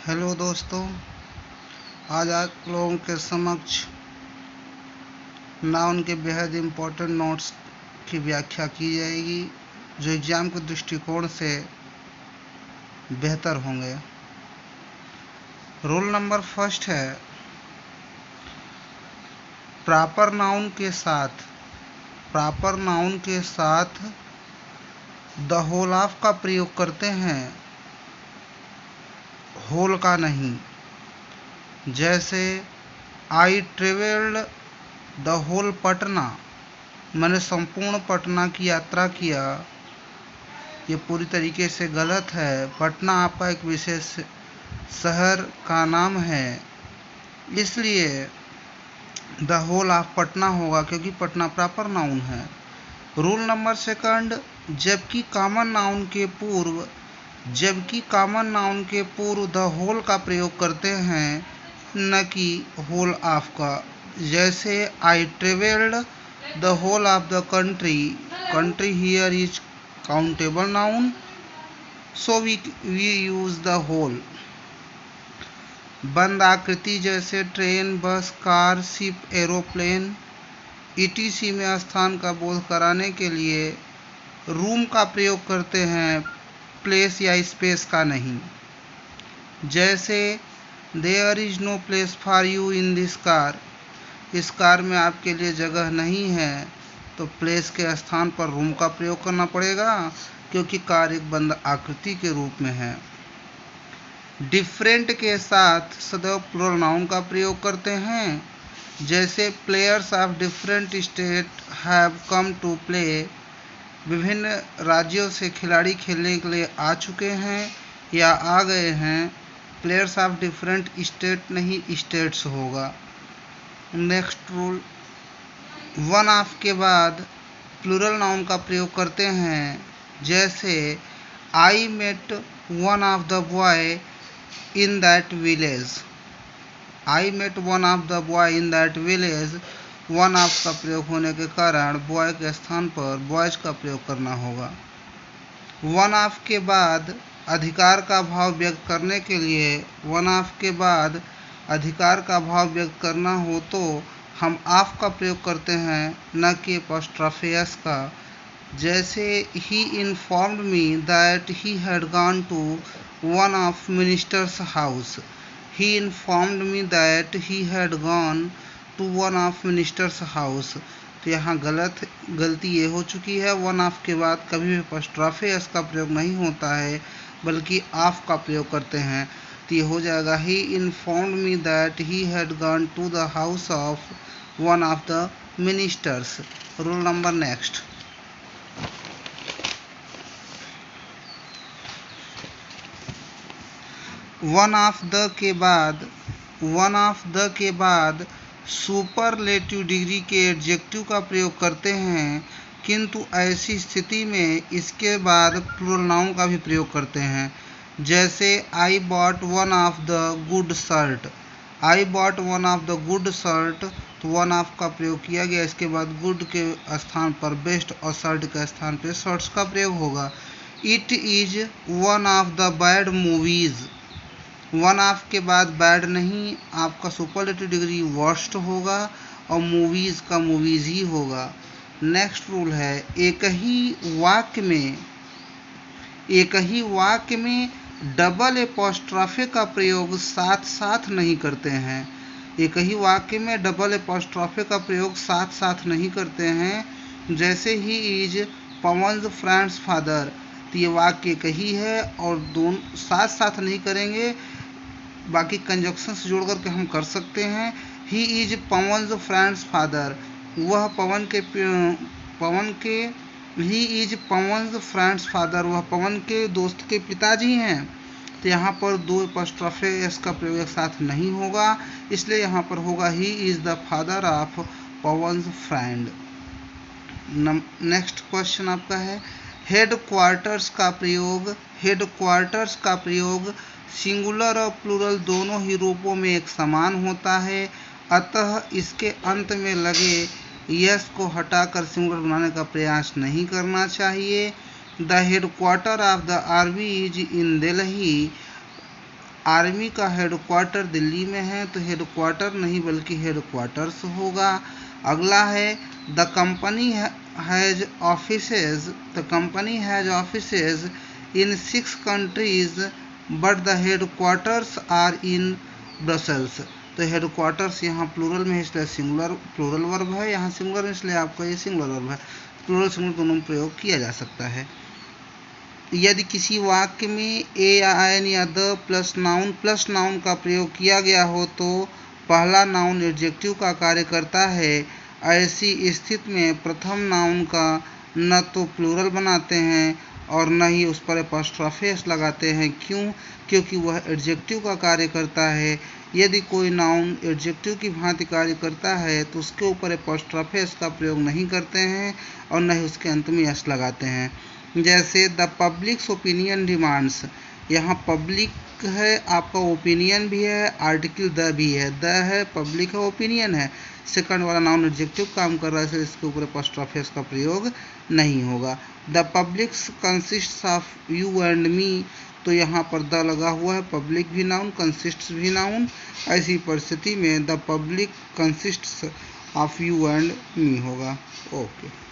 Hello दोस्तों, आज आप लोगों के समक्ष नाउन के बेहद इम्पोर्टेंट नोट्स की व्याख्या की जाएगी जो एग्ज़ाम के दृष्टिकोण से बेहतर होंगे। रोल नंबर फर्स्ट है, प्रॉपर नाउन के साथ द होल ऑफ का प्रयोग करते हैं, होल का नहीं। जैसे I travelled the whole Patna, मैंने संपूर्ण पटना की यात्रा किया। ये पूरी तरीके से गलत है। पटना आपका एक विशेष शहर का नाम है, इसलिए द होल ऑफ पटना होगा क्योंकि पटना प्रॉपर नाउन है। रूल नंबर सेकंड, जबकि कॉमन नाउन के पूर्व द होल का प्रयोग करते हैं, न कि होल ऑफ का। जैसे I travelled the whole of the country here is countable noun, so we use the whole. बंद आकृति जैसे ट्रेन, बस, कार, शिप, एरोप्लेन ईटीसी में स्थान का बोध कराने के लिए रूम का प्रयोग करते हैं, प्लेस या स्पेस का नहीं। जैसे there is no place for you in this car, इस कार में आपके लिए जगह नहीं है, तो प्लेस के स्थान पर रूम का प्रयोग करना पड़ेगा क्योंकि कार एक बंद आकृति के रूप में है। डिफरेंट के साथ सदैव प्लुरल नाउन का प्रयोग करते हैं। जैसे players of different state have come to play, विभिन्न राज्यों से खिलाड़ी खेलने के लिए आ चुके हैं या आ गए हैं। प्लेयर्स ऑफ डिफरेंट स्टेट नहीं, स्टेट्स होगा। नेक्स्ट रूल, वन ऑफ के बाद प्लूरल नाउन का प्रयोग करते हैं। जैसे I met one of the boy in that village, I met one of the boy in that village, one of का प्रयोग होने के कारण बॉय के स्थान पर बॉयज का प्रयोग करना होगा। वन ऑफ के बाद अधिकार का भाव व्यक्त करने के लिए, वन ऑफ के बाद अधिकार का भाव व्यक्त करना हो तो हम ऑफ का प्रयोग करते हैं, न कि एपोस्ट्रोफी एस का। जैसे he informed me that he had gone to one of ministers house, he informed me that he had gone to one of ministers house. तो यहाँ गलती ये हो चुकी है, वन ऑफ के बाद कभी भी एपोस्ट्रोफी एस का प्रयोग नहीं होता है बल्कि ऑफ का प्रयोग करते हैं। तो ये हो जाएगा he informed me that he had gone to the house of one of the ministers. Rule number next, one of the के बाद सुपरलेटिव डिग्री के एडजेक्टिव का प्रयोग करते हैं, किंतु ऐसी स्थिति में इसके बाद प्लूरल नाउन का भी प्रयोग करते हैं। जैसे I bought one of the good shirt, I bought one of the good shirt, तो वन ऑफ का प्रयोग किया गया, इसके बाद गुड के स्थान पर बेस्ट और शर्ट के स्थान पर शर्ट्स का प्रयोग होगा। It is one of the bad movies, one of के बाद बैड नहीं, आपका सुपरलेटिव डिग्री वर्स्ट होगा और मूवीज़ का मूवीज़ ही होगा। नेक्स्ट रूल है, एक ही वाक्य में डबल एपोस्ट्रोफी का प्रयोग साथ साथ नहीं करते हैं। एक ही वाक्य में डबल एपोस्ट्रोफी का प्रयोग साथ साथ नहीं करते हैं। जैसे ही इज पवन्स फ्रेंड्स फादर, तो ये वाक्य एक ही है और दोनों साथ साथ नहीं करेंगे, बाकी कंजक्शन से जोड़ करके हम कर सकते हैं। ही इज पवन्स फ्रेंड्स फादर, वह ही इज पवन्स फ्रेंड्स फादर, वह पवन के दोस्त के पिताजी हैं। तो यहाँ पर दो एपोस्ट्रोफी एस का प्रयोग एक साथ नहीं होगा, इसलिए यहाँ पर होगा he is the father of Pawan's friend. Next question आपका है, हेडक्वार्टर्स का प्रयोग सिंगुलर और प्लूरल दोनों ही रूपों में एक समान होता है, अतः इसके अंत में लगे यस को हटाकर सिंगुलर बनाने का प्रयास नहीं करना चाहिए। The headquarter of the army is in Delhi, army का हेडक्वार्टर दिल्ली में है, तो हेडक्वार्टर नहीं बल्कि हेडक्वार्टर्स होगा। अगला है the company has offices in 6 countries but the headquarters are in Brussels. तो हेडक्वार्टर्स यहाँ प्लूरल में है इसलिए सिंगुलर प्लूरल वर्ब है, यहाँ सिंगुलर में इसलिए आपका ये सिंगुलर वर्ब है। प्लूरल सिंगुलर दोनों में प्रयोग किया जा सकता है। यदि किसी वाक्य में ए या एन या द प्लस नाउन का प्रयोग किया गया हो तो पहला नाउन एडजेक्टिव का कार्य करता है। ऐसी स्थिति में प्रथम नाउन का न तो प्लूरल बनाते हैं और न ही उस पर एपॉस्ट्रोफी एस लगाते हैं। क्यों? क्योंकि वह एडजेक्टिव का कार्य करता है। यदि कोई नाउन एडजेक्टिव की भांति कार्य करता है तो उसके ऊपर एपॉस्ट्रोफी एस का प्रयोग नहीं करते हैं और न ही उसके अंत में एस लगाते हैं। जैसे द पब्लिक्स ओपिनियन डिमांड्स, यहाँ पब्लिक है, आपका ओपिनियन भी है, आर्टिकल द भी है, द है, पब्लिक है, ओपिनियन है। सेकंड वाला नाउन एडजेक्टिव काम कर रहा है, इसके ऊपर एपॉस्ट्रोफी एस का प्रयोग नहीं होगा। The publics consists of you and me, तो यहाँ पर द लगा हुआ है, पब्लिक भी नाउन, कंसिस्ट्स भी नाउन। ऐसी परिस्थिति में the public consists of you and me होगा। ओके।